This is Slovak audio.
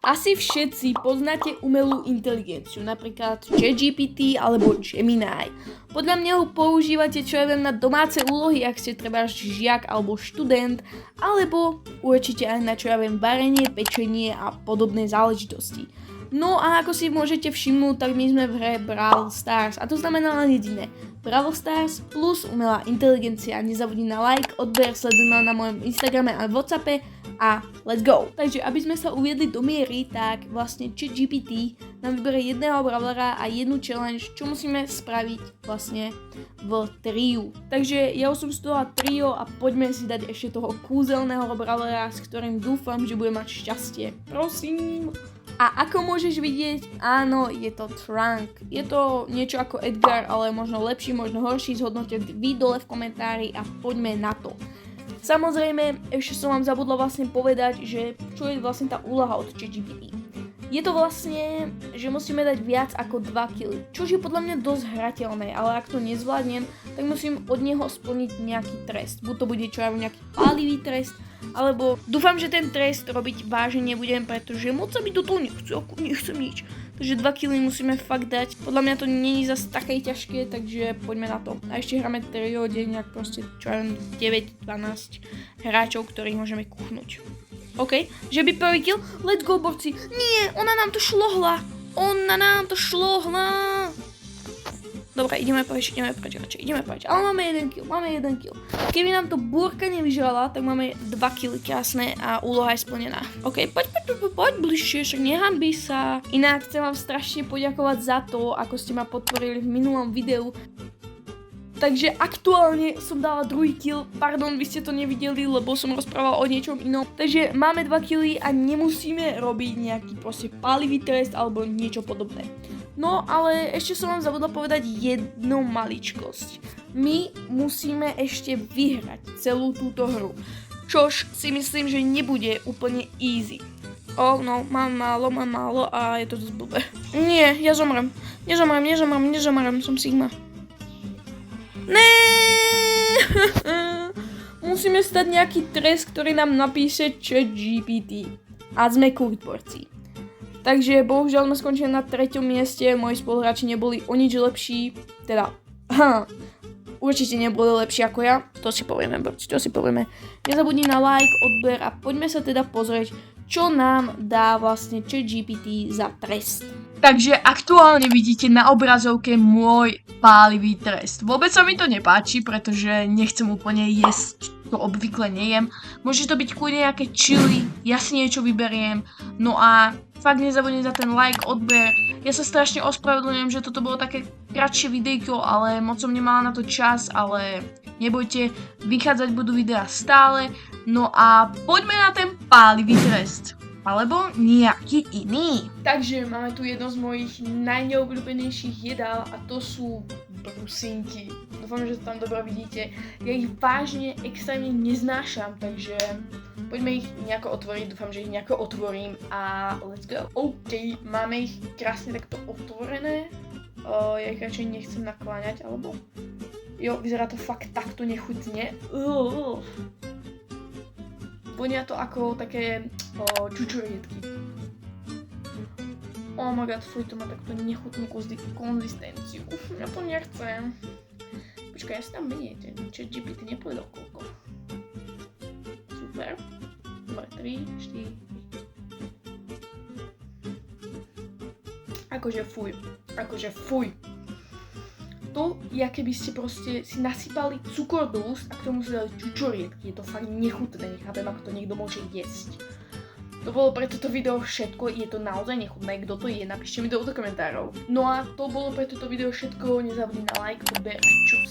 Asi všetci poznáte umelú inteligenciu, napríklad ChatGPT alebo Gemini. Podľa mňa ho používate čo ja viem na domáce úlohy, ak ste treba žiak alebo študent, alebo určite aj na čo ja viem varenie, pečenie a podobné záležitosti. No a ako si môžete všimnúť, tak my sme v hre Brawl Stars a to znamená len jediné. Brawl Stars plus umelá inteligencia. Nezabudni na like, odber, sleduj ma na mojom Instagrame a Whatsappe a let's go! Takže aby sme sa uviedli do miery, tak vlastne ChatGPT nám vybere jedného brawlera a jednu challenge, čo musíme spraviť vlastne v triu. Takže ja už som studovala trio a poďme si dať ešte toho kúzelného brawlera, s ktorým dúfam, že bude mať šťastie. Prosím! A ako môžeš vidieť, áno, je to Trunk. Je to niečo ako Edgar, ale možno lepší, možno horší, zhodnote vy dole v komentári a poďme na to. Samozrejme, ešte som vám zabudla vlastne povedať, že čo je vlastne tá úloha od ChatGPT. Je to vlastne, že musíme dať viac ako 2 kg, čo je podľa mňa dosť hrateľné, ale ak to nezvládnem, tak musím od neho splniť nejaký trest. Buď to bude čo ja viem, nejaký pálivý trest, alebo dúfam, že ten trest robiť vážne nebudem, pretože moc sa mi do toho nechcem nič. Takže 2 kg musíme fakt dať. Podľa mňa to nie je zase také ťažké, takže poďme na to. A ešte hráme trio nejak proste čo ja viem 9-12 hráčov, ktorých môžeme kuchnúť. OK, že by prvý kill? Let's go, borci. Nie, ona nám to šlohla. Dobre, ideme preč. Ale máme jeden kill. Keby nám to búrka nevyžrala, tak máme 2 kill krásne a úloha je splnená. OK, poď bližšie, však nehanbí sa. Inak chcem vám strašne poďakovať za to, ako ste ma podporili v minulom videu. Takže aktuálne som dala druhý kill, pardon, vy ste to nevideli, lebo som rozprával o niečom inom. Takže máme 2 killy a nemusíme robiť nejaký proste pálivý trest alebo niečo podobné. No ale ešte som vám zabudla povedať jednu maličkosť. My musíme ešte vyhrať celú túto hru, čož si myslím, že nebude úplne easy. Oh no, mám málo a je to dosť blbé. Nie, ja zomrem, som Sigma. Musíme stať nejaký trest, ktorý nám napíše ChatGPT. A sme kurtborci. Takže bohužiaľ sme skončili na 3. mieste, moji spoluhráči neboli o nič lepší, teda určite neboli lepší ako ja, to si povieme, borci, to si povieme. Nezabudni na like, odber a poďme sa teda pozrieť, čo nám dá vlastne ChatGPT za trest. Takže aktuálne vidíte na obrazovke môj pálivý trest. Vôbec sa mi to nepáči, pretože nechcem úplne jesť, to obvykle nejem. Môže to byť kľudne nejaké chili, ja si niečo vyberiem. No a fakt nezabudni za ten like, odber. Ja sa strašne ospravedlňujem, že toto bolo také kratšie videjko, ale moc som nemala na to čas, ale nebojte, vychádzať budú videá stále. No a poďme na ten pálivý trest. Alebo nejaký iný. Takže máme tu jedno z mojich najneobľúbenejších jedál a to sú brusinky. Dúfam, že to tam dobre vidíte. Ja ich vážne extrémne neznášam, takže poďme ich nejako otvoriť. Dúfam, že ich nejako otvorím a let's go. OK, máme ich krásne takto otvorené. Ja ich radšej nechcem nakláňať, alebo... Jo, vyzerá to fakt takto nechutne. Vonia to ako také čučoriedky. Oh my god, fuj, to má takto nechutnú konzistenciu. Ja to nechcem. Počkaj, ja si tam menej, ten ChatGPT nepovedal koľko. Super. Dobre, 3, 4. Akože fuj. To, keby ste proste si nasypali cukor do úst a k tomu si dali čučoriedky. Je to fakt nechutné, nechápem, ako to niekto môže jesť. To bolo pre toto video všetko, je to naozaj nechutné, kto to je, napíšte mi to do komentárov. No a to bolo pre toto video všetko, nezabudni na like, odber a čus.